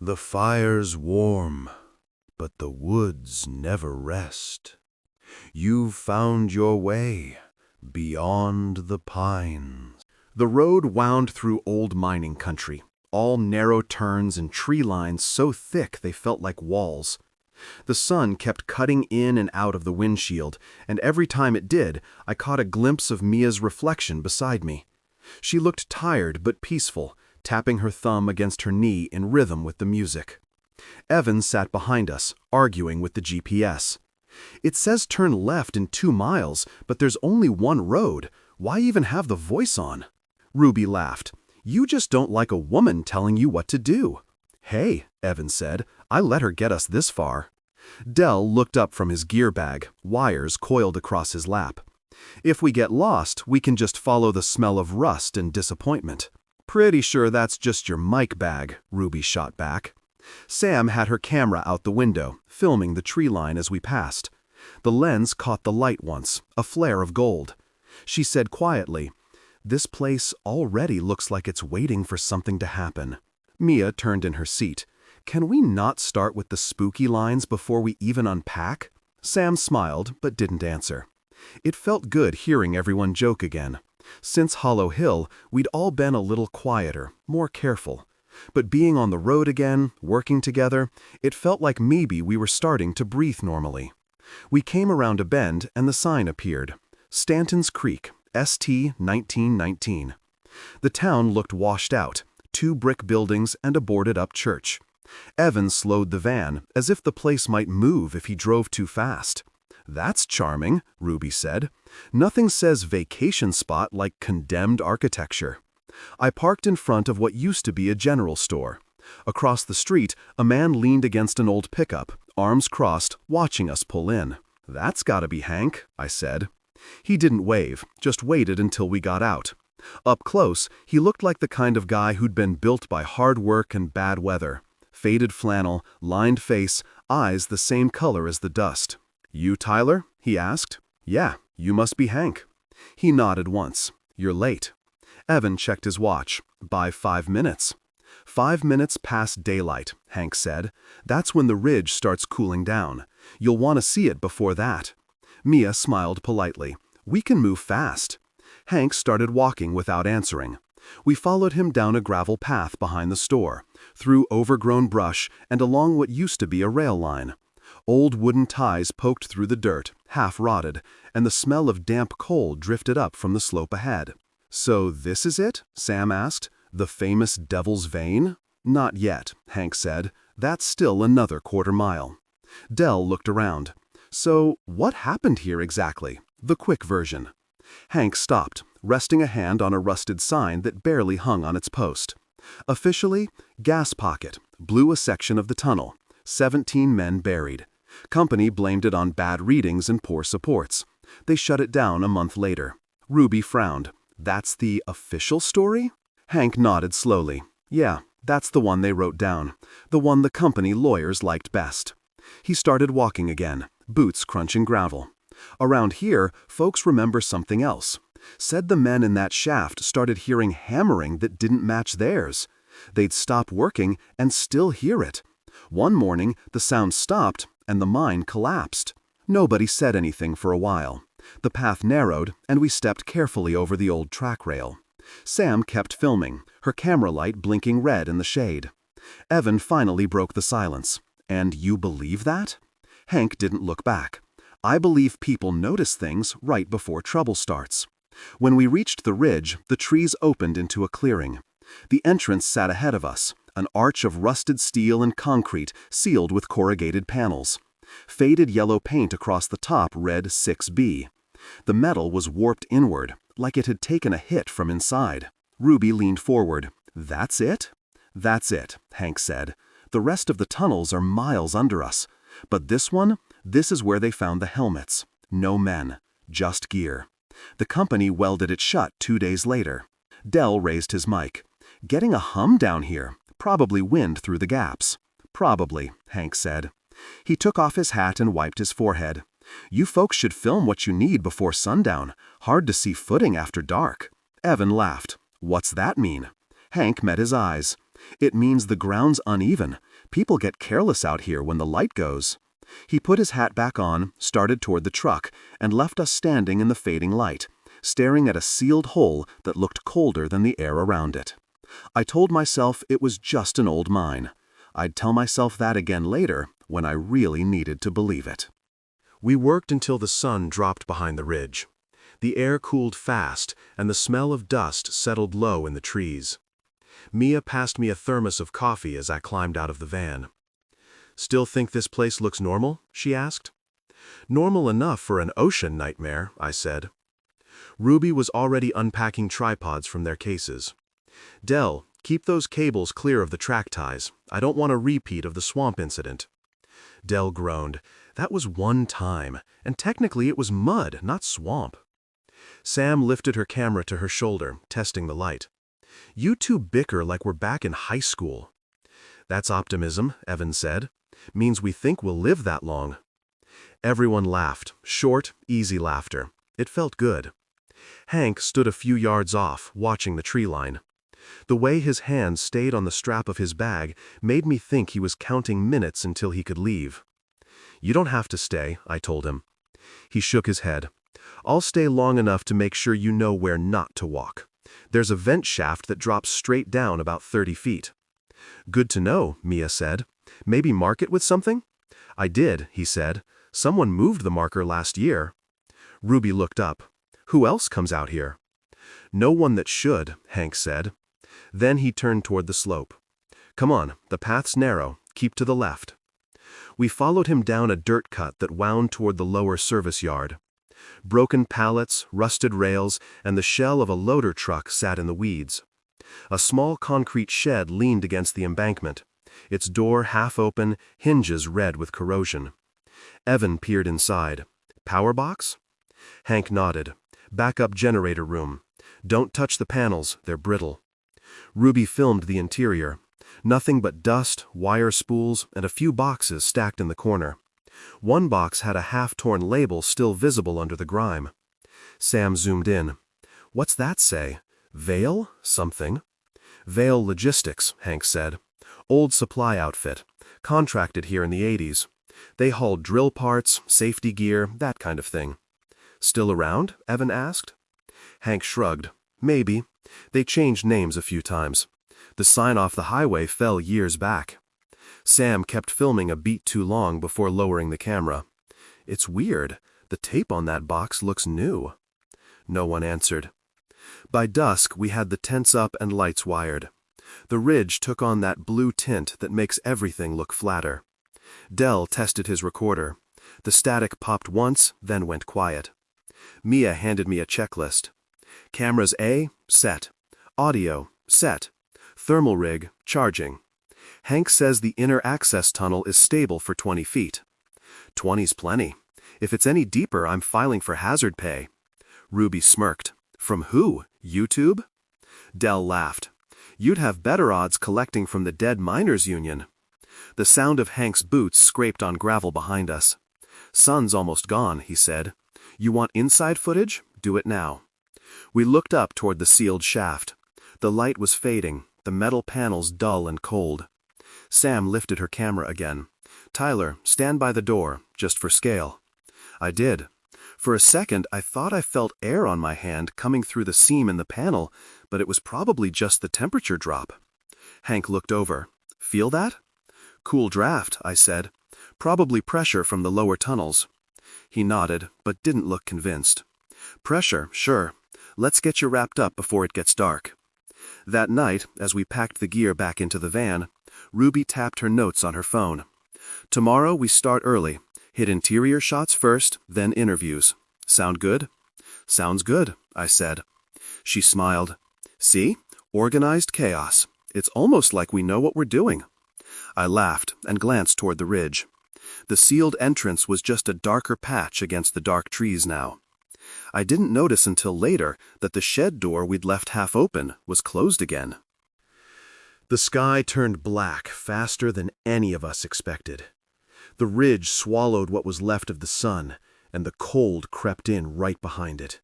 The fire's warm, but the woods never rest. You've found your way beyond the pines. The road wound through old mining country, all narrow turns and tree lines so thick they felt like walls. The sun kept cutting in and out of the windshield, and every time it did, I caught a glimpse of Mia's reflection beside me. She looked tired but peaceful, tapping her thumb against her knee in rhythm with the music. Evan sat behind us, arguing with the GPS. "It says turn left in 2 miles, but there's only one road. Why even have the voice on?" Ruby laughed. "You just don't like a woman telling you what to do." "Hey," Evan said, "I let her get us this far." Dell looked up from his gear bag, wires coiled across his lap. "If we get lost, we can just follow the smell of rust and disappointment." "Pretty sure that's just your mic bag," Ruby shot back. Sam had her camera out the window, filming the tree line as we passed. The lens caught the light once, a flare of gold. She said quietly, "This place already looks like it's waiting for something to happen." Mia turned in her seat. "Can we not start with the spooky lines before we even unpack?" Sam smiled, but didn't answer. It felt good hearing everyone joke again. Since Hollow Hill, we'd all been a little quieter, more careful. But being on the road again, working together, it felt like maybe we were starting to breathe normally. We came around a bend and the sign appeared. Stanton's Creek, ST 1919. The town looked washed out, 2 brick buildings and a boarded-up church. Evan slowed the van, as if the place might move if he drove too fast. "That's charming," Ruby said. "Nothing says vacation spot like condemned architecture." I parked in front of what used to be a general store. Across the street, a man leaned against an old pickup, arms crossed, watching us pull in. "That's gotta be Hank," I said. He didn't wave, just waited until we got out. Up close, he looked like the kind of guy who'd been built by hard work and bad weather. Faded flannel, lined face, eyes the same color as the dust. "You Tyler?" he asked. "Yeah, you must be Hank." He nodded once. "You're late." Evan checked his watch. "By 5 minutes." 5 minutes past daylight, Hank said. "That's when the ridge starts cooling down. You'll want to see it before that." Mia smiled politely. "We can move fast." Hank started walking without answering. We followed him down a gravel path behind the store, through overgrown brush and along what used to be a rail line. Old wooden ties poked through the dirt, half rotted, and the smell of damp coal drifted up from the slope ahead. "So this is it?" Sam asked. "The famous Devil's Vein?" "Not yet," Hank said. "That's still another 1/4 mile." Dell looked around. "So what happened here exactly? The quick version." Hank stopped, resting a hand on a rusted sign that barely hung on its post. Officially, gas pocket, blew a section of the tunnel. 17 men buried. Company blamed it on bad readings and poor supports. They shut it down a month later. Ruby frowned. "That's the official story?" Hank nodded slowly. "Yeah, that's the one they wrote down. The one the company lawyers liked best." He started walking again, boots crunching gravel. "Around here, folks remember something else. Said the men in that shaft started hearing hammering that didn't match theirs. They'd stop working and still hear it. One morning, the sound stopped and the mine collapsed." Nobody said anything for a while. The path narrowed, and we stepped carefully over the old track rail. Sam kept filming, her camera light blinking red in the shade. Evan finally broke the silence. "And you believe that?" Hank didn't look back. "I believe people notice things right before trouble starts." When we reached the ridge, the trees opened into a clearing. The entrance sat ahead of us, an arch of rusted steel and concrete sealed with corrugated panels. Faded yellow paint across the top read 6B. The metal was warped inward, like it had taken a hit from inside. Ruby leaned forward. "That's it?" "That's it," Hank said. "The rest of the tunnels are miles under us. But this one, this is where they found the helmets. No men, just gear. The company welded it shut 2 days later." Dell raised his mic. "Getting a hum down here. Probably wind through the gaps." "Probably," Hank said. He took off his hat and wiped his forehead. "You folks should film what you need before sundown. Hard to see footing after dark." Evan laughed. "What's that mean?" Hank met his eyes. It means the ground's uneven. People get careless out here when the light goes. He put his hat back on, started toward the truck, and left us standing in the fading light, staring at a sealed hole that looked colder than the air around it. I told myself it was just an old mine. I'd tell myself that again later, when I really needed to believe it. We worked until the sun dropped behind the ridge. The air cooled fast, and the smell of dust settled low in the trees. Mia passed me a thermos of coffee as I climbed out of the van. "Still think this place looks normal?" she asked. "Normal enough for an ocean nightmare," I said. Ruby was already unpacking tripods from their cases. "Dell, keep those cables clear of the track ties. I don't want a repeat of the swamp incident." Dell groaned. That was one time, and technically it was mud, not swamp. Sam lifted her camera to her shoulder, testing the light. "You two bicker like we're back in high school." "That's optimism," Evan said. "Means we think we'll live that long." Everyone laughed, short, easy laughter. It felt good. Hank stood a few yards off, watching the tree line. The way his hands stayed on the strap of his bag made me think he was counting minutes until he could leave. "You don't have to stay," I told him. He shook his head. "I'll stay long enough to make sure you know where not to walk. There's a vent shaft that drops straight down about 30 feet. "Good to know," Mia said. "Maybe mark it with something?" "I did," he said. "Someone moved the marker last year." Ruby looked up. "Who else comes out here?" "No one that should," Hank said. Then he turned toward the slope. "Come on, the path's narrow. Keep to the left." We followed him down a dirt cut that wound toward the lower service yard. Broken pallets, rusted rails, and the shell of a loader truck sat in the weeds. A small concrete shed leaned against the embankment, its door half open, hinges red with corrosion. Evan peered inside. "Power box?" Hank nodded. "Backup generator room. Don't touch the panels, they're brittle." Ruby filmed the interior. Nothing but dust, wire spools, and a few boxes stacked in the corner. One box had a half-torn label still visible under the grime. Sam zoomed in. "What's that say? Vale? Something." "Vale Logistics," Hank said. "Old supply outfit. Contracted here in the 80s. They hauled drill parts, safety gear, that kind of thing." "Still around?" Evan asked. Hank shrugged. "Maybe. They changed names a few times. The sign off the highway fell years back." Sam kept filming a beat too long before lowering the camera. "It's weird. The tape on that box looks new." No one answered. By dusk, we had the tents up and lights wired. The ridge took on that blue tint that makes everything look flatter. Dell tested his recorder. The static popped once, then went quiet. Mia handed me a checklist. "Cameras A, set. Audio, set. Thermal rig, charging. Hank says the inner access tunnel is stable for 20 feet. 20's plenty. If it's any deeper, I'm filing for hazard pay." Ruby smirked. "From who? YouTube?" Dell laughed. "You'd have better odds collecting from the Dead Miners Union." The sound of Hank's boots scraped on gravel behind us. "Sun's almost gone," he said. "You want inside footage? Do it now." We looked up toward the sealed shaft. The light was fading, the metal panels dull and cold. Sam lifted her camera again. "Tyler, stand by the door, just for scale." I did. For a second, I thought I felt air on my hand coming through the seam in the panel, but it was probably just the temperature drop. Hank looked over. "Feel that?" "Cool draft," I said. "Probably pressure from the lower tunnels." He nodded, but didn't look convinced. "Pressure, sure. Let's get you wrapped up before it gets dark." That night, as we packed the gear back into the van, Ruby tapped her notes on her phone. "Tomorrow we start early. Hit interior shots first, then interviews. Sound good?" "Sounds good," I said. She smiled. "See? Organized chaos. It's almost like we know what we're doing." I laughed and glanced toward the ridge. The sealed entrance was just a darker patch against the dark trees now. I didn't notice until later that the shed door we'd left half open was closed again. The sky turned black faster than any of us expected. The ridge swallowed what was left of the sun, and the cold crept in right behind it.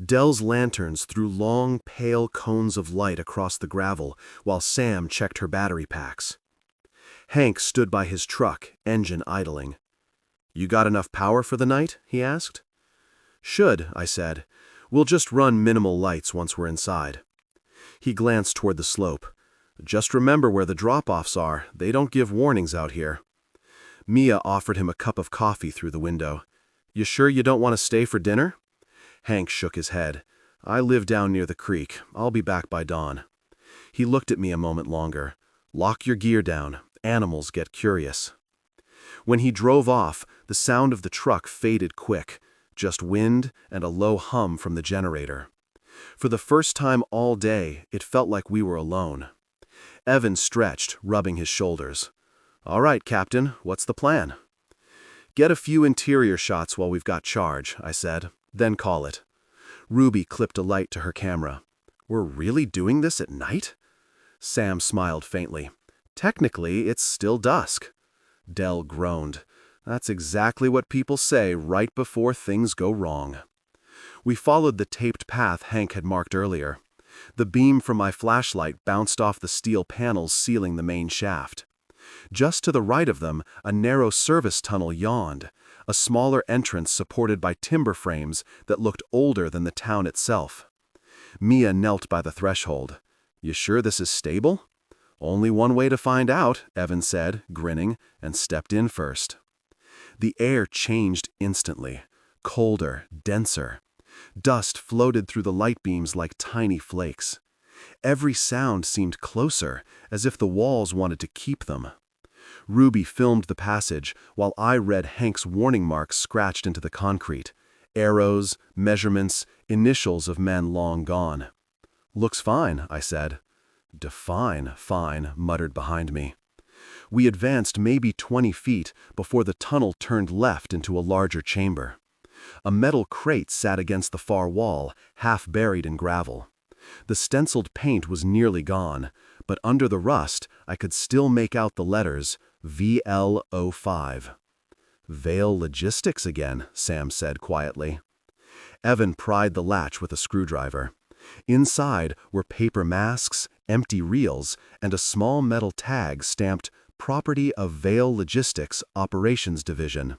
Dell's lanterns threw long, pale cones of light across the gravel, while Sam checked her battery packs. Hank stood by his truck, engine idling. "You got enough power for the night?" he asked. "Should," I said. "We'll just run minimal lights once we're inside." He glanced toward the slope. "Just remember where the drop-offs are. They don't give warnings out here." Mia offered him a cup of coffee through the window. "You sure you don't want to stay for dinner?" Hank shook his head. "I live down near the creek. I'll be back by dawn." He looked at me a moment longer. "Lock your gear down. Animals get curious." When he drove off, the sound of the truck faded quick, just wind and a low hum from the generator. For the first time all day, it felt like we were alone. Evan stretched, rubbing his shoulders. "All right, Captain, what's the plan?" "Get a few interior shots while we've got charge," I said. "Then call it." Ruby clipped a light to her camera. "We're really doing this at night?" Sam smiled faintly. "Technically, it's still dusk." Dell groaned. "That's exactly what people say right before things go wrong." We followed the taped path Hank had marked earlier. The beam from my flashlight bounced off the steel panels sealing the main shaft. Just to the right of them, a narrow service tunnel yawned, a smaller entrance supported by timber frames that looked older than the town itself. Mia knelt by the threshold. "You sure this is stable?" "Only one way to find out," Evan said, grinning, and stepped in first. The air changed instantly, colder, denser. Dust floated through the light beams like tiny flakes. Every sound seemed closer, as if the walls wanted to keep them. Ruby filmed the passage, while I read Hank's warning marks scratched into the concrete. Arrows, measurements, initials of men long gone. "Looks fine," I said. "Define fine," muttered behind me. We advanced maybe 20 feet before the tunnel turned left into a larger chamber. A metal crate sat against the far wall, half buried in gravel. The stenciled paint was nearly gone, but under the rust I could still make out the letters VL05. "Vale Logistics again," Sam said quietly. Evan pried the latch with a screwdriver. Inside were paper masks, empty reels, and a small metal tag stamped "Property of Vale Logistics Operations Division."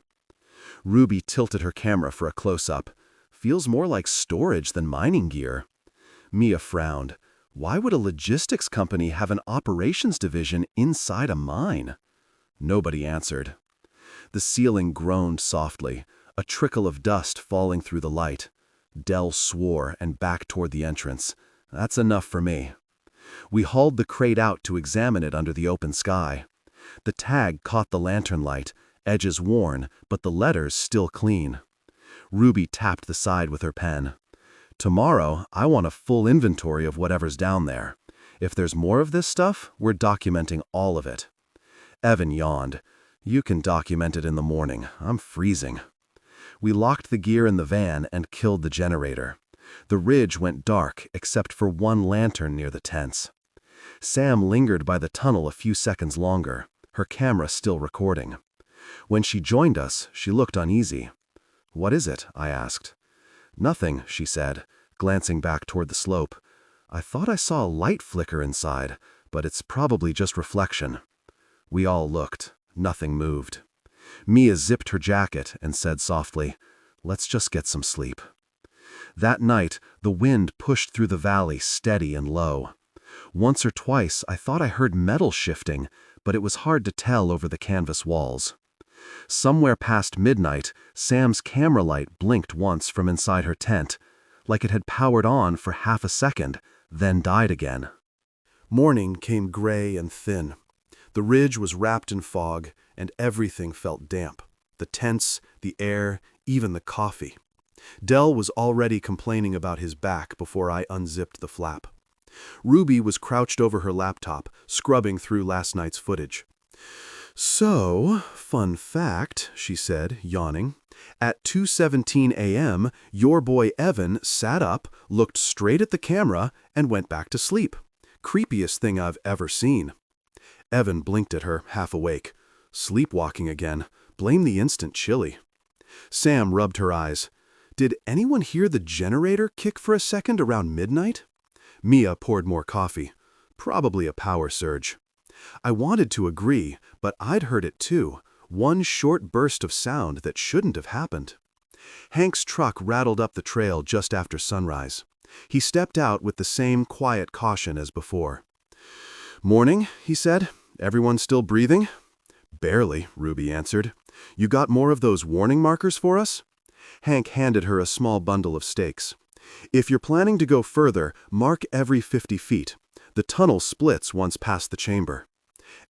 Ruby tilted her camera for a close-up. "Feels more like storage than mining gear." Mia frowned. "Why would a logistics company have an operations division inside a mine?" Nobody answered. The ceiling groaned softly, a trickle of dust falling through the light. Dell swore and backed toward the entrance. "That's enough for me." We hauled the crate out to examine it under the open sky. The tag caught the lantern light, edges worn, but the letters still clean. Ruby tapped the side with her pen. "Tomorrow, I want a full inventory of whatever's down there. If there's more of this stuff, we're documenting all of it." Evan yawned. "You can document it in the morning. I'm freezing." We locked the gear in the van and killed the generator. The ridge went dark except for one lantern near the tents. Sam lingered by the tunnel a few seconds longer, her camera still recording. When she joined us, she looked uneasy. "What is it?" I asked. "Nothing," she said, glancing back toward the slope. "I thought I saw a light flicker inside, but it's probably just reflection." We all looked. Nothing moved. Mia zipped her jacket and said softly, "Let's just get some sleep." That night, the wind pushed through the valley steady and low. Once or twice, I thought I heard metal shifting, but it was hard to tell over the canvas walls. Somewhere past midnight, Sam's camera light blinked once from inside her tent, like it had powered on for half a second, then died again. Morning came gray and thin. The ridge was wrapped in fog, and everything felt damp. The tents, the air, even the coffee. Dell was already complaining about his back before I unzipped the flap. Ruby was crouched over her laptop, scrubbing through last night's footage. "So, fun fact," she said, yawning. "At 2:17 a.m., your boy Evan sat up, looked straight at the camera, and went back to sleep. Creepiest thing I've ever seen." Evan blinked at her, half awake. "Sleepwalking again. Blame the instant chili." Sam rubbed her eyes. Did anyone hear the generator kick for a second around midnight? Mia poured more coffee. Probably a power surge. I wanted to agree, but I'd heard it too. One short burst of sound that shouldn't have happened. Hank's truck rattled up the trail just after sunrise. He stepped out with the same quiet caution as before. "Morning," he said. "Everyone still breathing?" "Barely," Ruby answered. "You got more of those warning markers for us?" Hank handed her a small bundle of stakes. "If you're planning to go further, mark every 50 feet. The tunnel splits once past the chamber."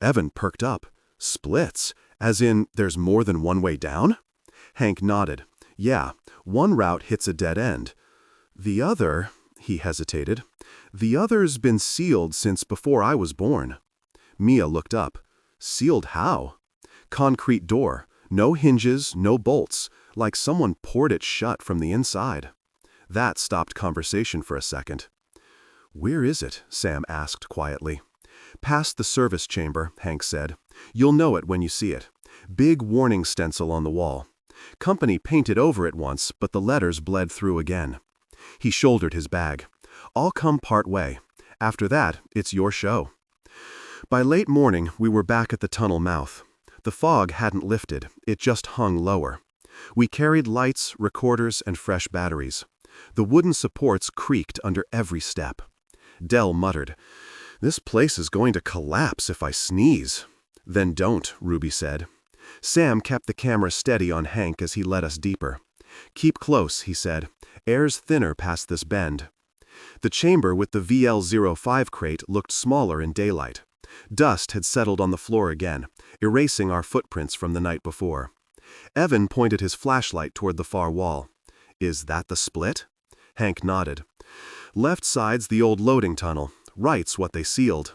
Evan perked up. "Splits? As in, there's more than one way down?" Hank nodded. "Yeah, one route hits a dead end. The other," he hesitated, "the other's been sealed since before I was born." Mia looked up. "Sealed how?" "Concrete door. No hinges, no bolts, like someone poured it shut from the inside." That stopped conversation for a second. "Where is it?" Sam asked quietly. "Past the service chamber," Hank said. "You'll know it when you see it. Big warning stencil on the wall. Company painted over it once, but the letters bled through again." He shouldered his bag. "I'll come part way. After that, it's your show." By late morning, we were back at the tunnel mouth. The fog hadn't lifted, it just hung lower. We carried lights, recorders, and fresh batteries. The wooden supports creaked under every step. Dell muttered, "This place is going to collapse if I sneeze." "Then don't," Ruby said. Sam kept the camera steady on Hank as he led us deeper. "Keep close," he said. "Air's thinner past this bend." The chamber with the VL-05 crate looked smaller in daylight. Dust had settled on the floor again, erasing our footprints from the night before. Evan pointed his flashlight toward the far wall. "Is that the split?" Hank nodded. "Left side's the old loading tunnel, right's what they sealed."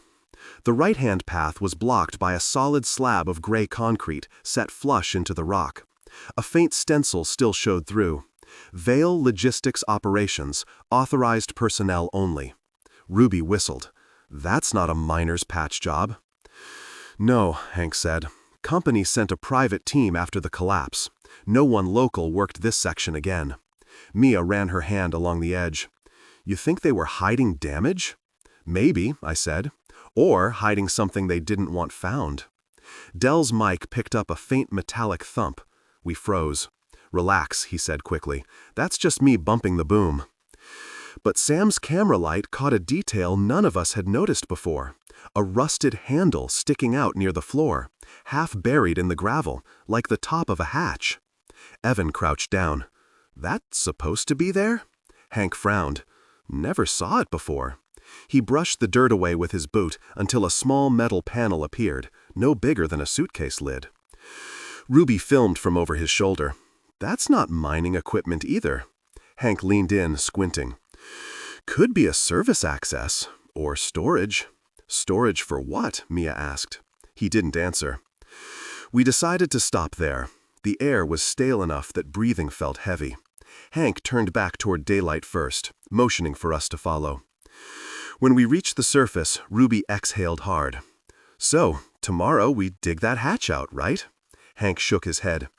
The right-hand path was blocked by a solid slab of gray concrete set flush into the rock. A faint stencil still showed through. "Vale Logistics Operations, authorized personnel only." Ruby whistled. "That's not a miner's patch job." "No," Hank said. "Company sent a private team after the collapse. No one local worked this section again." Mia ran her hand along the edge. "You think they were hiding damage?" "Maybe," I said. "Or hiding something they didn't want found." Dell's mic picked up a faint metallic thump. We froze. "Relax," he said quickly. "That's just me bumping the boom." But Sam's camera light caught a detail none of us had noticed before. A rusted handle sticking out near the floor, half buried in the gravel, like the top of a hatch. Evan crouched down. "That supposed to be there?" Hank frowned. "Never saw it before." He brushed the dirt away with his boot until a small metal panel appeared, no bigger than a suitcase lid. Ruby filmed from over his shoulder. "That's not mining equipment either." Hank leaned in, squinting. "Could be a service access, or storage." "Storage for what?" Mia asked. He didn't answer. We decided to stop there. The air was stale enough that breathing felt heavy. Hank turned back toward daylight first, motioning for us to follow. When we reached the surface, Ruby exhaled hard. "So, tomorrow we dig that hatch out, right?" Hank shook his head.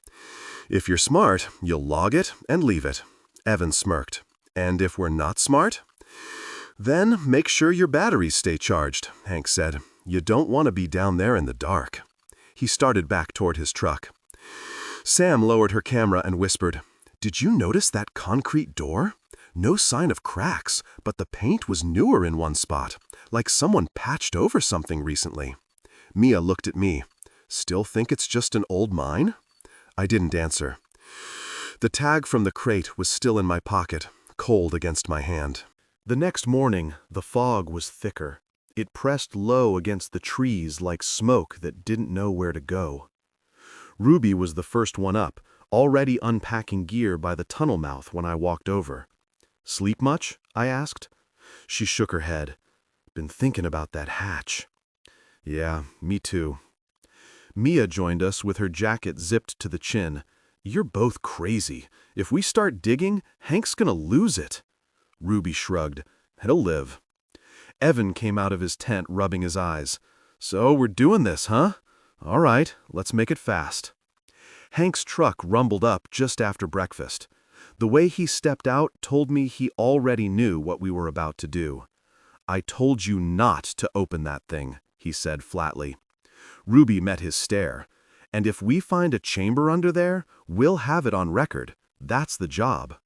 "If you're smart, you'll log it and leave it." Evan smirked. "And if we're not smart?" "Then make sure your batteries stay charged," Hank said. "You don't want to be down there in the dark." He started back toward his truck. Sam lowered her camera and whispered, "Did you notice that concrete door? No sign of cracks, but the paint was newer in one spot, like someone patched over something recently." Mia looked at me. "Still think it's just an old mine?" I didn't answer. The tag from the crate was still in my pocket, cold against my hand. The next morning, the fog was thicker. It pressed low against the trees like smoke that didn't know where to go. Ruby was the first one up, already unpacking gear by the tunnel mouth when I walked over. "Sleep much?" I asked. She shook her head. "Been thinking about that hatch." "Yeah, me too." Mia joined us with her jacket zipped to the chin. "You're both crazy. If we start digging, Hank's gonna lose it." Ruby shrugged. "He'll live." Evan came out of his tent rubbing his eyes. "So we're doing this, huh? All right, let's make it fast." Hank's truck rumbled up just after breakfast. The way he stepped out told me he already knew what we were about to do. "I told you not to open that thing," he said flatly. Ruby met his stare. "And if we find a chamber under there, we'll have it on record. That's the job."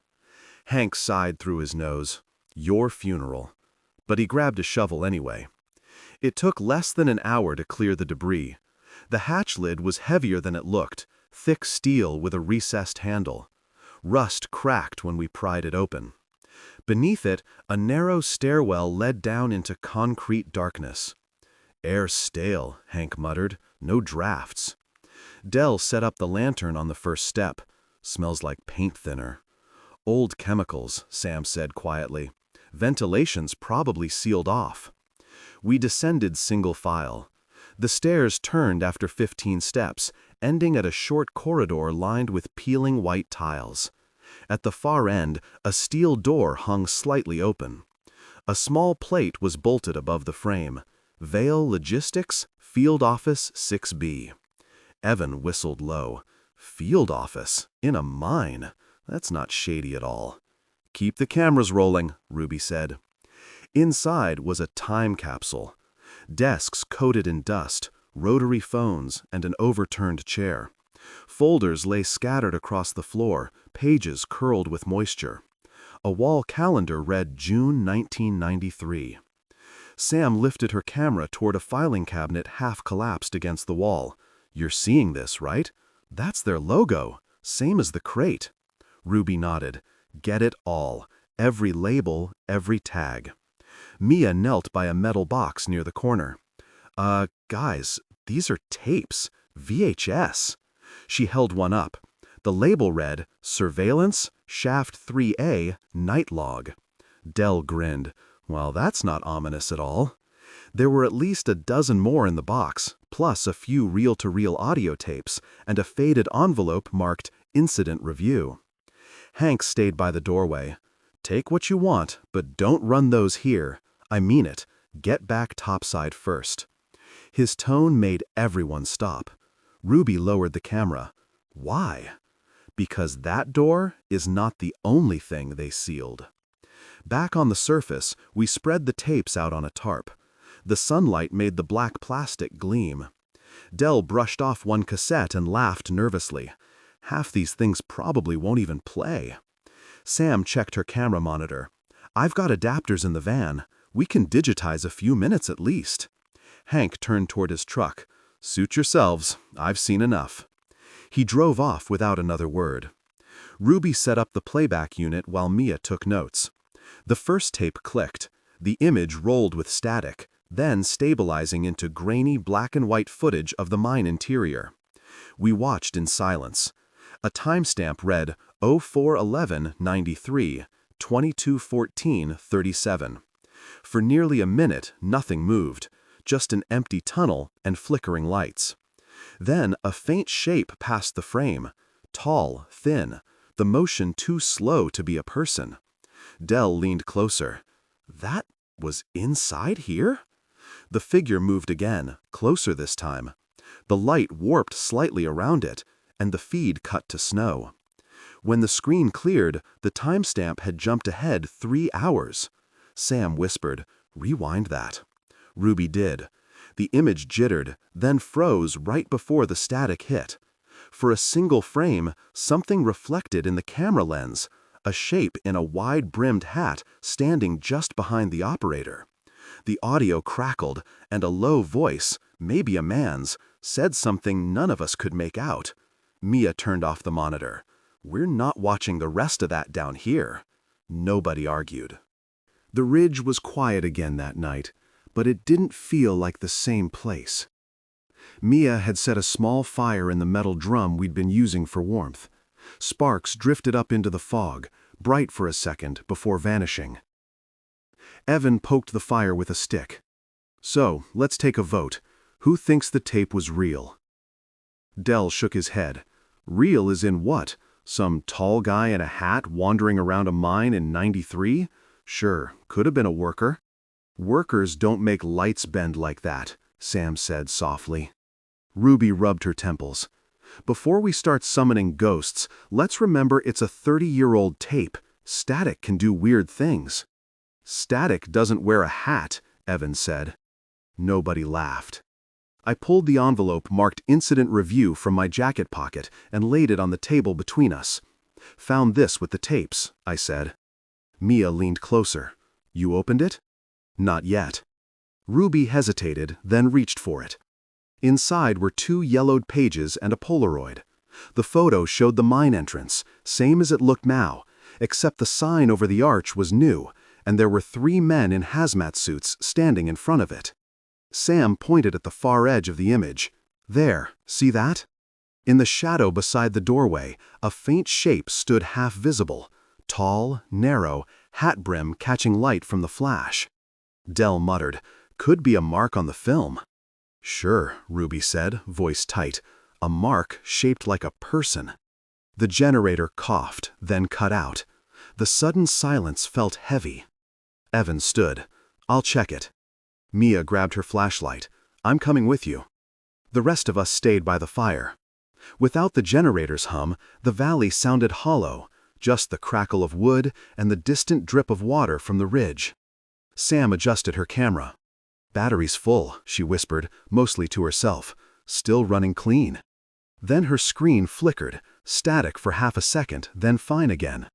Hank sighed through his nose. "Your funeral." But he grabbed a shovel anyway. It took less than an hour to clear the debris. The hatch lid was heavier than it looked, thick steel with a recessed handle. Rust cracked when we pried it open. Beneath it, a narrow stairwell led down into concrete darkness. "Air's stale," Hank muttered. "No drafts." Dell set up the lantern on the first step. "Smells like paint thinner." "Old chemicals," Sam said quietly. "Ventilation's probably sealed off." We descended single file. The stairs turned after 15 steps, ending at a short corridor lined with peeling white tiles. At the far end, a steel door hung slightly open. A small plate was bolted above the frame. "Vale Logistics, Field Office 6B. Evan whistled low. "Field office? In a mine? That's not shady at all." "Keep the cameras rolling," Ruby said. Inside was a time capsule. Desks coated in dust, rotary phones, and an overturned chair. Folders lay scattered across the floor, pages curled with moisture. A wall calendar read June 1993. Sam lifted her camera toward a filing cabinet half collapsed against the wall. "You're seeing this, right? That's their logo, same as the crate." Ruby nodded. "Get it all. Every label, every tag." Mia knelt by a metal box near the corner. Guys, these are tapes. VHS." She held one up. The label read, "Surveillance, Shaft 3A, Night Log." Dell grinned. "Well, that's not ominous at all." There were at least a dozen more in the box, plus a few reel-to-reel audio tapes, and a faded envelope marked Incident Review. Hank stayed by the doorway. "Take what you want, but don't run those here. I mean it. Get back topside first." His tone made everyone stop. Ruby lowered the camera. "Why?" "Because that door is not the only thing they sealed." Back on the surface, we spread the tapes out on a tarp. The sunlight made the black plastic gleam. Dell brushed off one cassette and laughed nervously. "Half these things probably won't even play." Sam checked her camera monitor. "I've got adapters in the van. We can digitize a few minutes at least." Hank turned toward his truck. "Suit yourselves. I've seen enough." He drove off without another word. Ruby set up the playback unit while Mia took notes. The first tape clicked. The image rolled with static, then stabilizing into grainy black and white footage of the mine interior. We watched in silence. A timestamp read 04/11/93, 22/14/37. For nearly a minute, nothing moved, just an empty tunnel and flickering lights. Then a faint shape passed the frame, tall, thin, the motion too slow to be a person. Dell leaned closer. "That was inside here?" The figure moved again, closer this time. The light warped slightly around it, and the feed cut to snow. When the screen cleared, the timestamp had jumped ahead 3 hours. Sam whispered, "Rewind that." Ruby did. The image jittered, then froze right before the static hit. For a single frame, something reflected in the camera lens, a shape in a wide-brimmed hat standing just behind the operator. The audio crackled, and a low voice, maybe a man's, said something none of us could make out. Mia turned off the monitor. "We're not watching the rest of that down here." Nobody argued. The ridge was quiet again that night, but it didn't feel like the same place. Mia had set a small fire in the metal drum we'd been using for warmth. Sparks drifted up into the fog, bright for a second before vanishing. Evan poked the fire with a stick. "So, let's take a vote. Who thinks the tape was real?" Dell shook his head. "Real as in what? Some tall guy in a hat wandering around a mine in 93? Sure, could have been a worker." "Workers don't make lights bend like that," Sam said softly. Ruby rubbed her temples. Before we start summoning ghosts, let's remember it's a 30-year-old tape. Static can do weird things. Static doesn't wear a hat, Evan said. Nobody laughed. I pulled the envelope marked Incident Review from my jacket pocket and laid it on the table between us. Found this with the tapes, I said. Mia leaned closer. You opened it? Not yet. Ruby hesitated, then reached for it. Inside were 2 yellowed pages and a Polaroid. The photo showed the mine entrance, same as it looked now, except the sign over the arch was new, and there were 3 men in hazmat suits standing in front of it. Sam pointed at the far edge of the image. There, see that? In the shadow beside the doorway, a faint shape stood half visible, tall, narrow, hat brim catching light from the flash. Dell muttered, could be a mark on the film. Sure, Ruby said, voice tight, a mark shaped like a person. The generator coughed, then cut out. The sudden silence felt heavy. Evan stood. I'll check it. Mia grabbed her flashlight. I'm coming with you. The rest of us stayed by the fire. Without the generator's hum, the valley sounded hollow, just the crackle of wood and the distant drip of water from the ridge. Sam adjusted her camera. Battery's full, she whispered, mostly to herself, still running clean. Then her screen flickered, static for half a second, then fine again.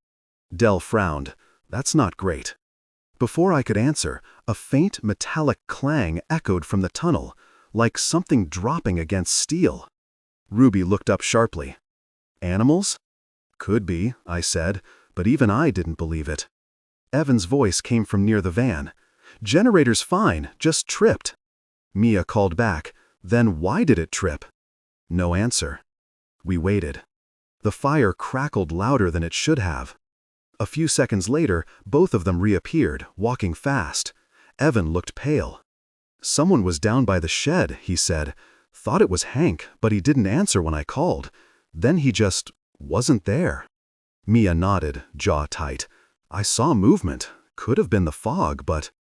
Dell frowned. That's not great. Before I could answer, a faint metallic clang echoed from the tunnel, like something dropping against steel. Ruby looked up sharply. Animals? Could be, I said, but even I didn't believe it. Evan's voice came from near the van. Generator's fine, just tripped. Mia called back. Then why did it trip? No answer. We waited. The fire crackled louder than it should have. A few seconds later, both of them reappeared, walking fast. Evan looked pale. Someone was down by the shed, he said. Thought it was Hank, but he didn't answer when I called. Then he just wasn't there. Mia nodded, jaw tight. I saw movement. Could have been the fog, but...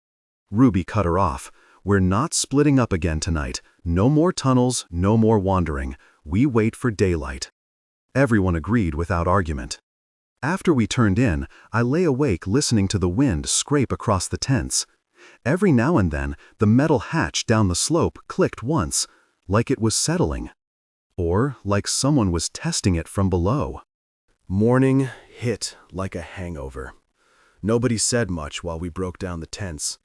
Ruby cut her off. We're not splitting up again tonight. No more tunnels, no more wandering. We wait for daylight. Everyone agreed without argument. After we turned in, I lay awake listening to the wind scrape across the tents. Every now and then, the metal hatch down the slope clicked once, like it was settling. Or like someone was testing it from below. Morning hit like a hangover. Nobody said much while we broke down the tents.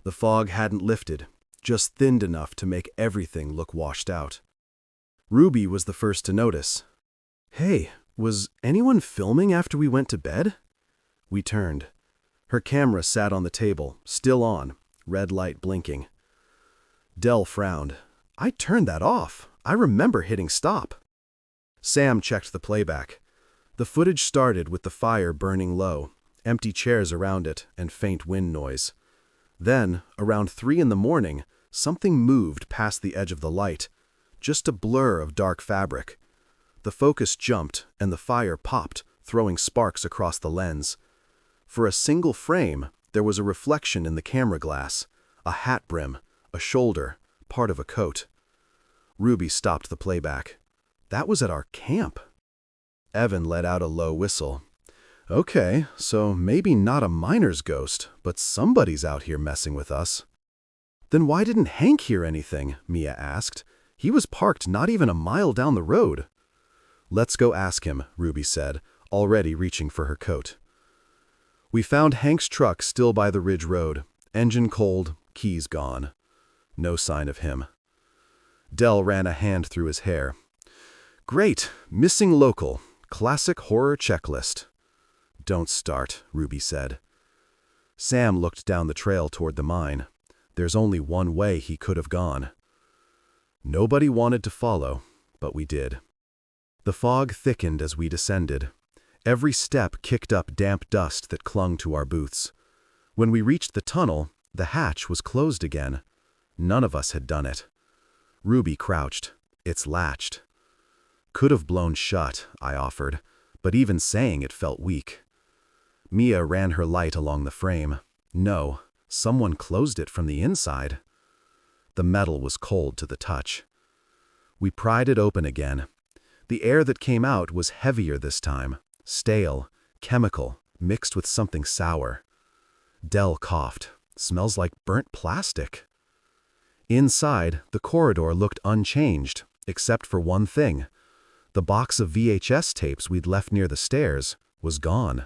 The fog hadn't lifted, just thinned enough to make everything look washed out. Ruby was the first to notice. Hey, was anyone filming after we went to bed? We turned. Her camera sat on the table, still on, red light blinking. Dell frowned. I turned that off. I remember hitting stop. Sam checked the playback. The footage started with the fire burning low, empty chairs around it, and faint wind noise. Then, around 3 in the morning, something moved past the edge of the light, just a blur of dark fabric. The focus jumped, and the fire popped, throwing sparks across the lens. For a single frame, there was a reflection in the camera glass, a hat brim, a shoulder, part of a coat. Ruby stopped the playback. That was at our camp. Evan let out a low whistle. Okay, so maybe not a miner's ghost, but somebody's out here messing with us. Then why didn't Hank hear anything? Mia asked. He was parked not even a mile down the road. Let's go ask him, Ruby said, already reaching for her coat. We found Hank's truck still by the ridge road, engine cold, keys gone. No sign of him. Dell ran a hand through his hair. Great, missing local, classic horror checklist. Don't start, Ruby said. Sam looked down the trail toward the mine. There's only one way he could have gone. Nobody wanted to follow, but we did. The fog thickened as we descended. Every step kicked up damp dust that clung to our boots. When we reached the tunnel, the hatch was closed again. None of us had done it. Ruby crouched. It's latched. Could have blown shut, I offered, but even saying it felt weak. Mia ran her light along the frame. No, someone closed it from the inside. The metal was cold to the touch. We pried it open again. The air that came out was heavier this time, stale, chemical, mixed with something sour. Dell coughed. Smells like burnt plastic. Inside, the corridor looked unchanged, except for one thing. The box of VHS tapes we'd left near the stairs was gone.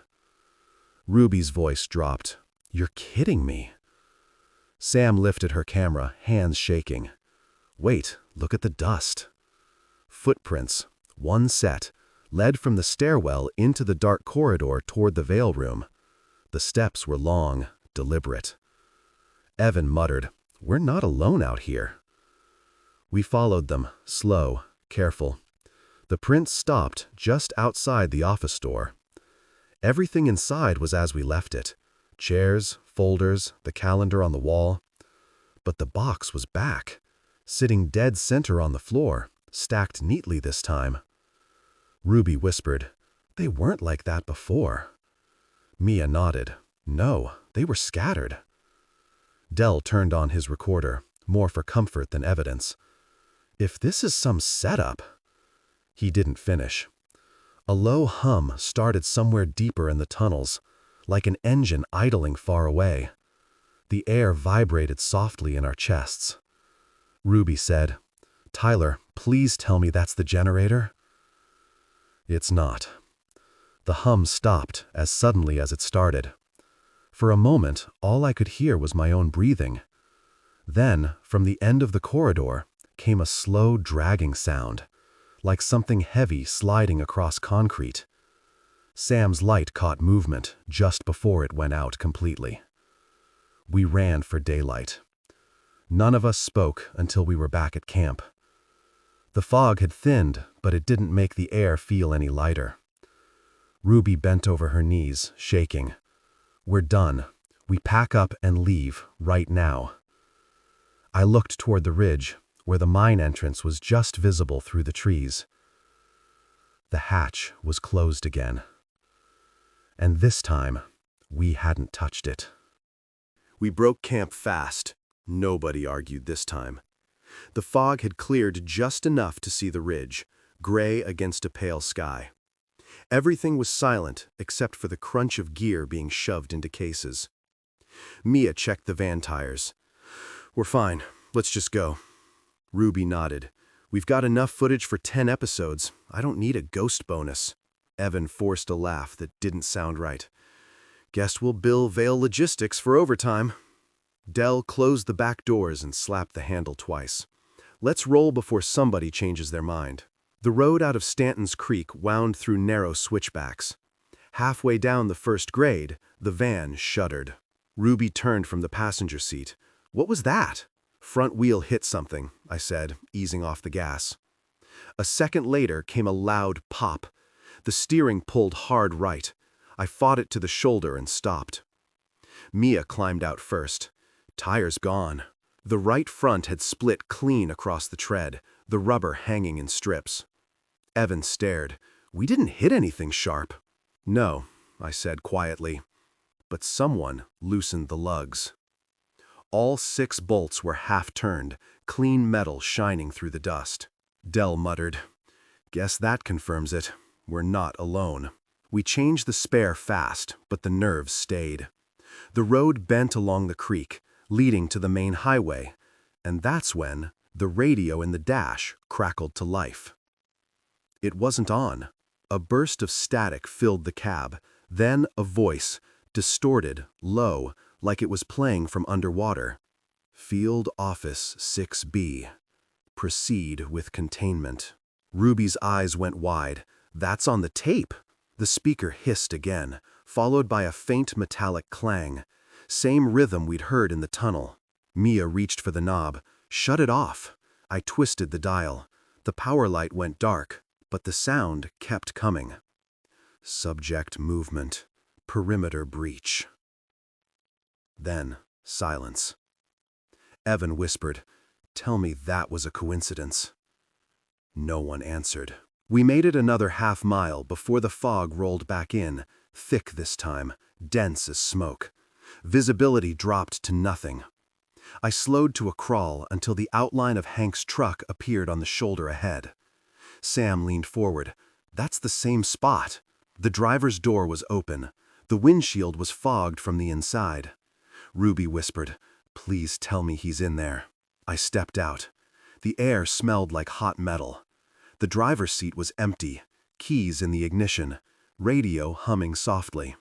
Ruby's voice dropped. "You're kidding me." Sam lifted her camera, hands shaking. "Wait, look at the dust." Footprints, one set, led from the stairwell into the dark corridor toward the veil room. The steps were long, deliberate. Evan muttered, "We're not alone out here." We followed them, slow, careful. The prints stopped just outside the office door. Everything inside was as we left it. Chairs, folders, the calendar on the wall. But the box was back, sitting dead center on the floor, stacked neatly this time. Ruby whispered, "They weren't like that before." Mia nodded. "No, they were scattered." Dell turned on his recorder, more for comfort than evidence. "If this is some setup—" He didn't finish. A low hum started somewhere deeper in the tunnels, like an engine idling far away. The air vibrated softly in our chests. Ruby said, "Tyler, please tell me that's the generator." It's not. The hum stopped as suddenly as it started. For a moment, all I could hear was my own breathing. Then, from the end of the corridor, came a slow, dragging sound, like something heavy sliding across concrete. Sam's light caught movement just before it went out completely. We ran for daylight. None of us spoke until we were back at camp. The fog had thinned, but it didn't make the air feel any lighter. Ruby bent over her knees, shaking. "We're done. We pack up and leave, right now." I looked toward the ridge, where the mine entrance was just visible through the trees. The hatch was closed again. And this time, we hadn't touched it. We broke camp fast. Nobody argued this time. The fog had cleared just enough to see the ridge, gray against a pale sky. Everything was silent except for the crunch of gear being shoved into cases. Mia checked the van tires. "We're fine. Let's just go." Ruby nodded. "We've got enough footage for 10 episodes. I don't need a ghost bonus." Evan forced a laugh that didn't sound right. "Guess we'll bill Vale Logistics for overtime." Dell closed the back doors and slapped the handle twice. "Let's roll before somebody changes their mind." The road out of Stanton's Creek wound through narrow switchbacks. Halfway down the first grade, the van shuddered. Ruby turned from the passenger seat. "What was that?" "Front wheel hit something," I said, easing off the gas. A second later came a loud pop. The steering pulled hard right. I fought it to the shoulder and stopped. Mia climbed out first. Tires gone. The right front had split clean across the tread, the rubber hanging in strips. Evan stared. "We didn't hit anything sharp." "No," I said quietly. But someone loosened the lugs. All 6 bolts were half-turned, clean metal shining through the dust. Dell muttered, "Guess that confirms it. We're not alone." We changed the spare fast, but the nerves stayed. The road bent along the creek, leading to the main highway, and that's when the radio in the dash crackled to life. It wasn't on. A burst of static filled the cab, then a voice, distorted, low, like it was playing from underwater. "Field Office 6B. Proceed with containment." Ruby's eyes went wide. "That's on the tape." The speaker hissed again, followed by a faint metallic clang. Same rhythm we'd heard in the tunnel. Mia reached for the knob. "Shut it off." I twisted the dial. The power light went dark, but the sound kept coming. Subject movement. Perimeter breach. Then, silence. Evan whispered, "Tell me that was a coincidence." No one answered. We made it another half-mile before the fog rolled back in, thick this time, dense as smoke. Visibility dropped to nothing. I slowed to a crawl until the outline of Hank's truck appeared on the shoulder ahead. Sam leaned forward. That's the same spot. The driver's door was open. The windshield was fogged from the inside. Ruby whispered, "Please tell me he's in there." I stepped out. The air smelled like hot metal. The driver's seat was empty, keys in the ignition, radio humming softly.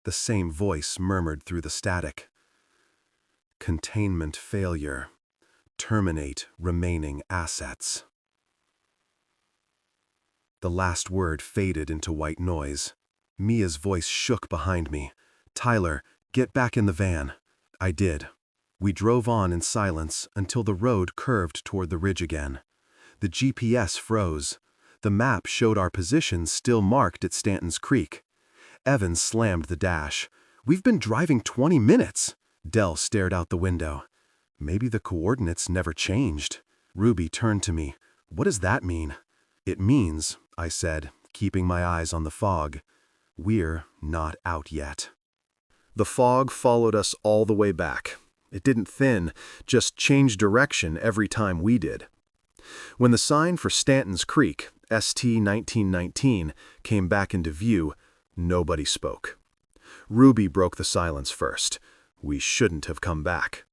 The same voice murmured through the static. "Containment failure. Terminate remaining assets." The last word faded into white noise. Mia's voice shook behind me. "Tyler, get back in the van." I did. We drove on in silence until the road curved toward the ridge again. The GPS froze. The map showed our position still marked at Stanton's Creek. Evans slammed the dash. "We've been driving 20 minutes." Dell stared out the window. "Maybe the coordinates never changed." Ruby turned to me. "What does that mean?" "It means," I said, keeping my eyes on the fog, "we're not out yet." The fog followed us all the way back. It didn't thin, just changed direction every time we did. When the sign for Stanton's Creek, ST 1919, came back into view, nobody spoke. Ruby broke the silence first. "We shouldn't have come back."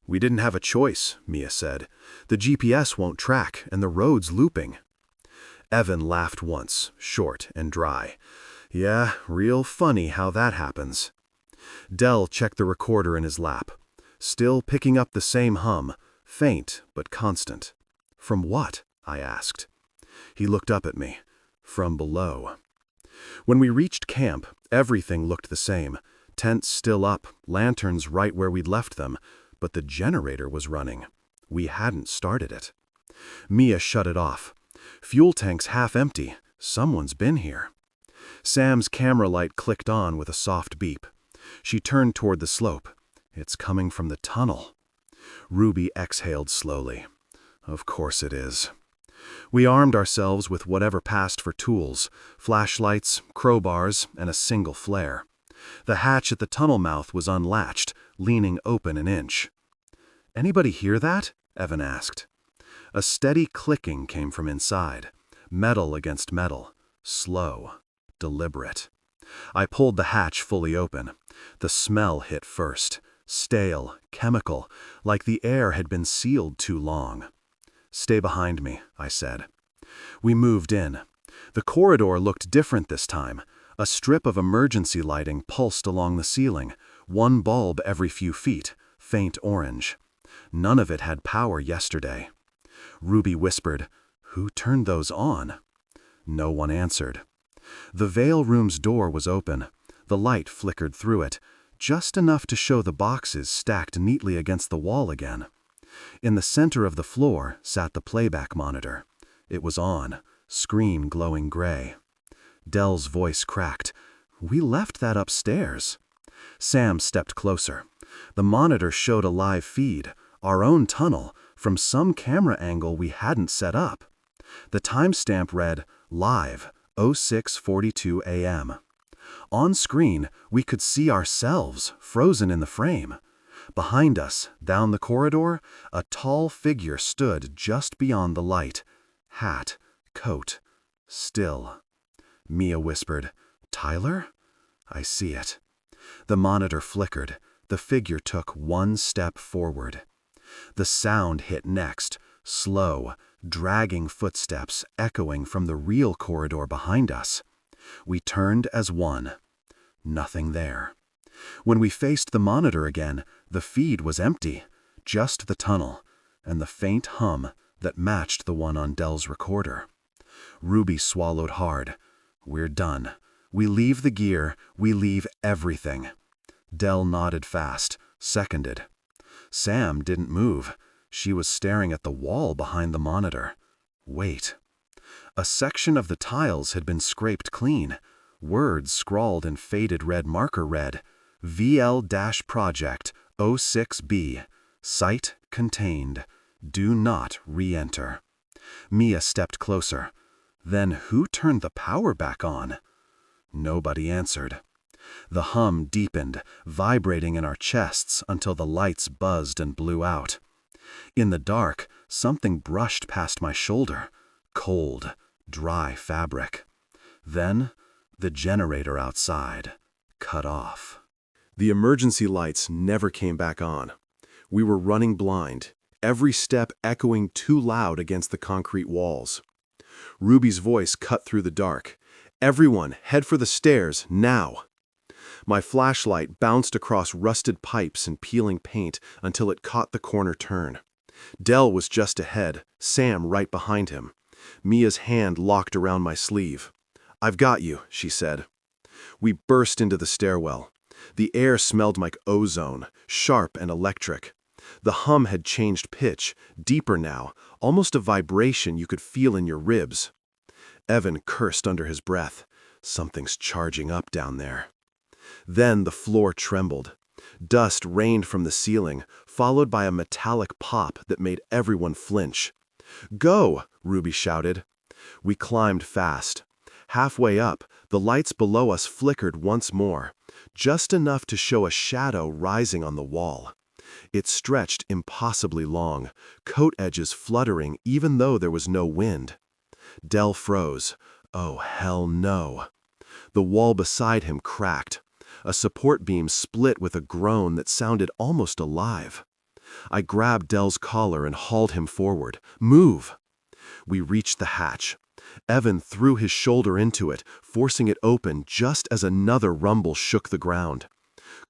"We didn't have a choice," Mia said. "The GPS won't track, and the road's looping." Evan laughed once, short and dry. "Yeah, real funny how that happens." Dell checked the recorder in his lap. Still picking up the same hum, faint but constant. "From what?" I asked. He looked up at me. "From below." When we reached camp, everything looked the same. Tents still up, lanterns right where we'd left them, but the generator was running. We hadn't started it. Mia shut it off. "Fuel tank's half empty. Someone's been here." Sam's camera light clicked on with a soft beep. She turned toward the slope. "It's coming from the tunnel." Ruby exhaled slowly. "Of course it is." We armed ourselves with whatever passed for tools, flashlights, crowbars, and a single flare. The hatch at the tunnel mouth was unlatched, leaning open an inch. "Anybody hear that?" Evan asked. A steady clicking came from inside, metal against metal, slow, deliberate. I pulled the hatch fully open. The smell hit first, stale, chemical, like the air had been sealed too long. "Stay behind me," I said. We moved in. The corridor looked different this time. A strip of emergency lighting pulsed along the ceiling, one bulb every few feet, faint orange. None of it had power yesterday. Ruby whispered, "Who turned those on?" No one answered. The Veil Room's door was open. The light flickered through it, just enough to show the boxes stacked neatly against the wall again. In the center of the floor sat the playback monitor. It was on, screen glowing gray. Dell's voice cracked. "We left that upstairs." Sam stepped closer. The monitor showed a live feed, our own tunnel, from some camera angle we hadn't set up. The timestamp read, "Live, 06:42 a.m." On screen, we could see ourselves, frozen in the frame. Behind us, down the corridor, a tall figure stood just beyond the light. Hat, coat, still. Mia whispered, "Tyler?" "I see it." The monitor flickered. The figure took one step forward. The sound hit next, slow, dragging footsteps echoing from the real corridor behind us. We turned as one. Nothing there. When we faced the monitor again, the feed was empty, just the tunnel, and the faint hum that matched the one on Dell's recorder. Ruby swallowed hard. "We're done. We leave the gear, we leave everything." Dell nodded fast, seconded. Sam didn't move. She was staring at the wall behind the monitor. Wait. A section of the tiles had been scraped clean. Words scrawled in faded red marker read, "VL-Project 06B. Site contained. Do not re-enter." Mia stepped closer. "Then who turned the power back on?" Nobody answered. The hum deepened, vibrating in our chests until the lights buzzed and blew out. In the dark, something brushed past my shoulder. Cold, dry fabric. Then, the generator outside, cut off. The emergency lights never came back on. We were running blind, every step echoing too loud against the concrete walls. Ruby's voice cut through the dark. "Everyone, head for the stairs, now!" My flashlight bounced across rusted pipes and peeling paint until it caught the corner turn. Dell was just ahead, Sam right behind him. Mia's hand locked around my sleeve. "I've got you," she said. We burst into the stairwell. The air smelled like ozone, sharp and electric. The hum had changed pitch, deeper now, almost a vibration you could feel in your ribs. Evan cursed under his breath. Something's charging up down there. Then the floor trembled. Dust rained from the ceiling, followed by a metallic pop that made everyone flinch. "Go!" Ruby shouted. We climbed fast. Halfway up, the lights below us flickered once more, just enough to show a shadow rising on the wall. It stretched impossibly long, coat edges fluttering even though there was no wind. Dell froze. Oh, hell no. The wall beside him cracked. A support beam split with a groan that sounded almost alive. I grabbed Dell's collar and hauled him forward. "Move!" We reached the hatch. Evan threw his shoulder into it, forcing it open just as another rumble shook the ground.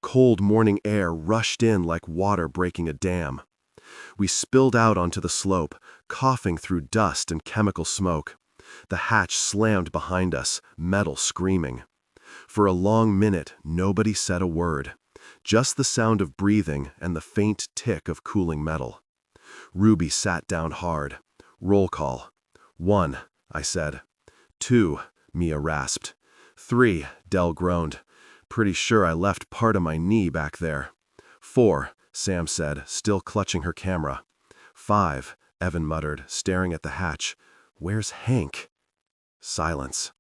Cold morning air rushed in like water breaking a dam. We spilled out onto the slope, coughing through dust and chemical smoke. The hatch slammed behind us, metal screaming. For a long minute, nobody said a word. Just the sound of breathing and the faint tick of cooling metal. Ruby sat down hard. "Roll call." "1," I said. "2," Mia rasped. "3," Dell groaned. "Pretty sure I left part of my knee back there." "4," Sam said, still clutching her camera. "5," Evan muttered, staring at the hatch. "Where's Hank?" Silence.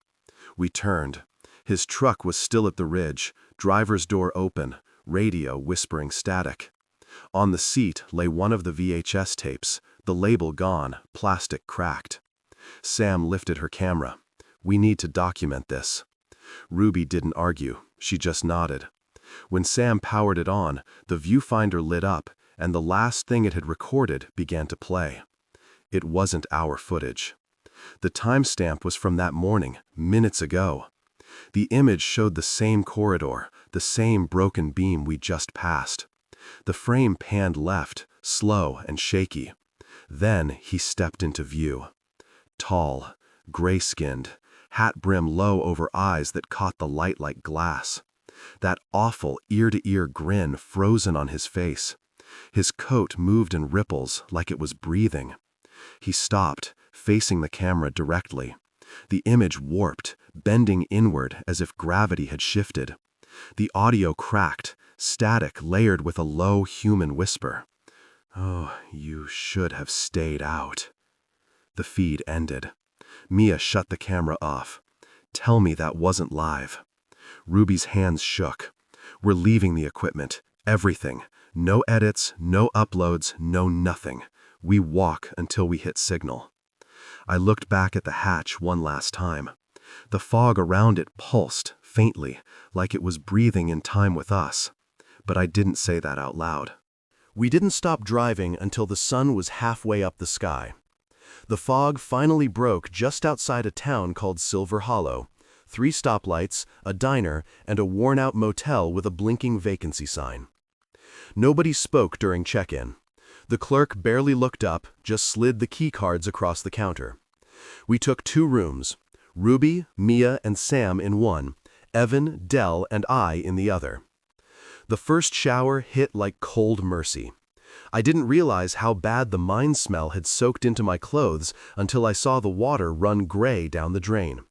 We turned. His truck was still at the ridge, driver's door open, radio whispering static. On the seat lay one of the VHS tapes, the label gone, plastic cracked. Sam lifted her camera. "We need to document this." Ruby didn't argue, she just nodded. When Sam powered it on, the viewfinder lit up, and the last thing it had recorded began to play. It wasn't our footage. The timestamp was from that morning, minutes ago. The image showed the same corridor, the same broken beam we just passed. The frame panned left, slow and shaky. Then he stepped into view. Tall, gray-skinned, hat brim low over eyes that caught the light like glass. That awful ear-to-ear grin frozen on his face. His coat moved in ripples like it was breathing. He stopped, facing the camera directly. The image warped, bending inward as if gravity had shifted. The audio cracked, static layered with a low human whisper. "Oh, you should have stayed out." The feed ended. Mia shut the camera off. "Tell me that wasn't live." Ruby's hands shook. "We're leaving the equipment, everything. No edits, no uploads, no nothing. We walk until we hit signal." I looked back at the hatch one last time. The fog around it pulsed, faintly, like it was breathing in time with us. But I didn't say that out loud. We didn't stop driving until the sun was halfway up the sky. The fog finally broke just outside a town called Silver Hollow. 3 stoplights, a diner, and a worn-out motel with a blinking vacancy sign. Nobody spoke during check-in. The clerk barely looked up, just slid the key cards across the counter. We took 2 rooms, Ruby, Mia, and Sam in one, Evan, Dell, and I in the other. The first shower hit like cold mercy. I didn't realize how bad the mine smell had soaked into my clothes until I saw the water run gray down the drain.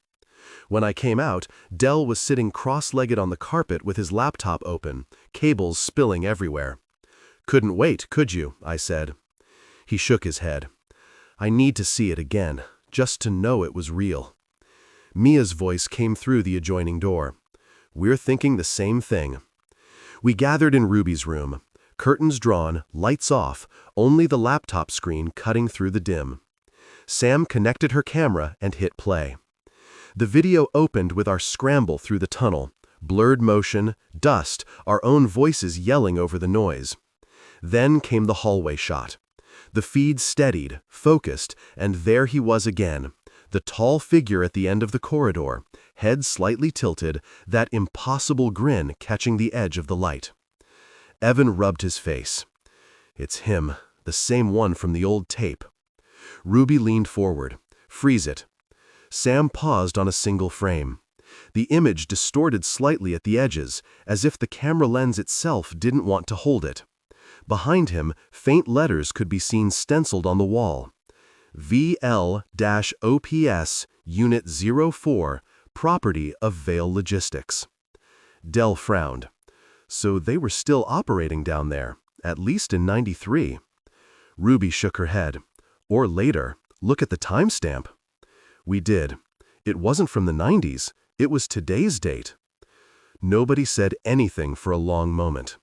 When I came out, Dell was sitting cross-legged on the carpet with his laptop open, cables spilling everywhere. "Couldn't wait, could you?" I said. He shook his head. "I need to see it again, just to know it was real." Mia's voice came through the adjoining door. "We're thinking the same thing." We gathered in Ruby's room. Curtains drawn, lights off, only the laptop screen cutting through the dim. Sam connected her camera and hit play. The video opened with our scramble through the tunnel, blurred motion, dust, our own voices yelling over the noise. Then came the hallway shot. The feed steadied, focused, and there he was again, the tall figure at the end of the corridor, head slightly tilted, that impossible grin catching the edge of the light. Evan rubbed his face. It's him, the same one from the old tape. Ruby leaned forward. Freeze it. Sam paused on a single frame. The image distorted slightly at the edges, as if the camera lens itself didn't want to hold it. Behind him, faint letters could be seen stenciled on the wall. VL-OPS Unit 04, property of Vale Logistics. Dell frowned. So they were still operating down there, at least in '93. Ruby shook her head. Or later. Look at the timestamp. We did. It wasn't from the '90s. It was today's date. Nobody said anything for a long moment.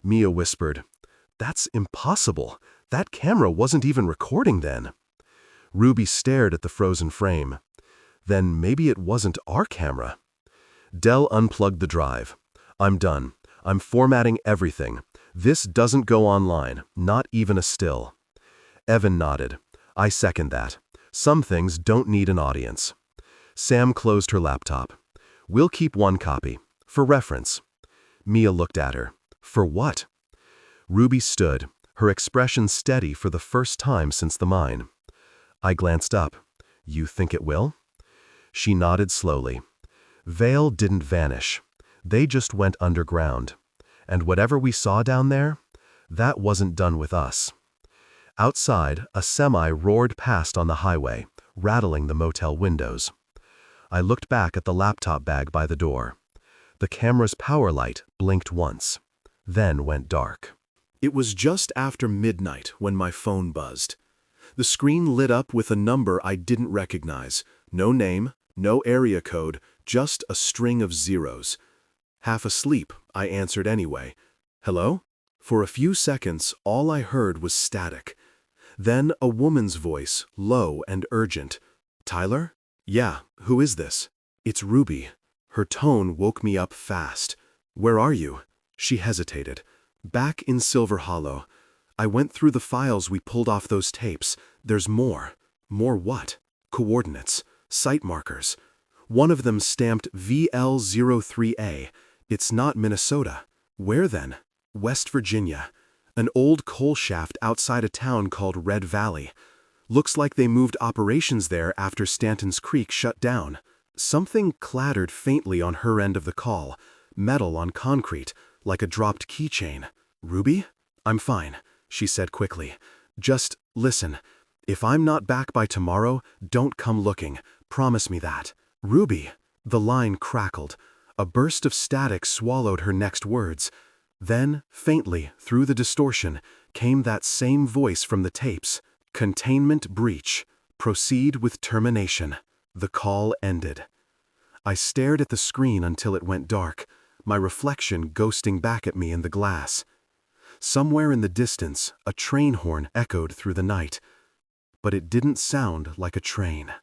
Mia whispered, "That's impossible. That camera wasn't even recording then." Ruby stared at the frozen frame. Then maybe it wasn't our camera. Dell unplugged the drive. "I'm done. I'm formatting everything. This doesn't go online, not even a still." Evan nodded. "I second that. Some things don't need an audience." Sam closed her laptop. "We'll keep one copy, for reference." Mia looked at her. "For what?" Ruby stood, her expression steady for the first time since the mine. I glanced up. "You think it will?" She nodded slowly. Vale didn't vanish. They just went underground. And whatever we saw down there, that wasn't done with us. Outside, a semi roared past on the highway, rattling the motel windows. I looked back at the laptop bag by the door. The camera's power light blinked once, then went dark. It was just after midnight when my phone buzzed. The screen lit up with a number I didn't recognize. No name, no area code, just a string of zeros. Half asleep, I answered anyway. "Hello?" For a few seconds, all I heard was static. Then a woman's voice, low and urgent. "Tyler?" "Yeah, who is this?" "It's Ruby." Her tone woke me up fast. "Where are you?" She hesitated. "Back in Silver Hollow. I went through the files we pulled off those tapes. There's more." "More what?" "Coordinates. Site markers. One of them stamped VL03A. It's not Minnesota." "Where then?" "West Virginia. An old coal shaft outside a town called Red Valley. Looks like they moved operations there after Stanton's Creek shut down." Something clattered faintly on her end of the call, metal on concrete, like a dropped keychain. "Ruby?" "I'm fine," she said quickly. "Just listen. If I'm not back by tomorrow, don't come looking. Promise me that." "Ruby!" The line crackled. A burst of static swallowed her next words. Then, faintly, through the distortion, came that same voice from the tapes. "Containment breach. Proceed with termination." The call ended. I stared at the screen until it went dark, my reflection ghosting back at me in the glass. Somewhere in the distance, a train horn echoed through the night. But it didn't sound like a train.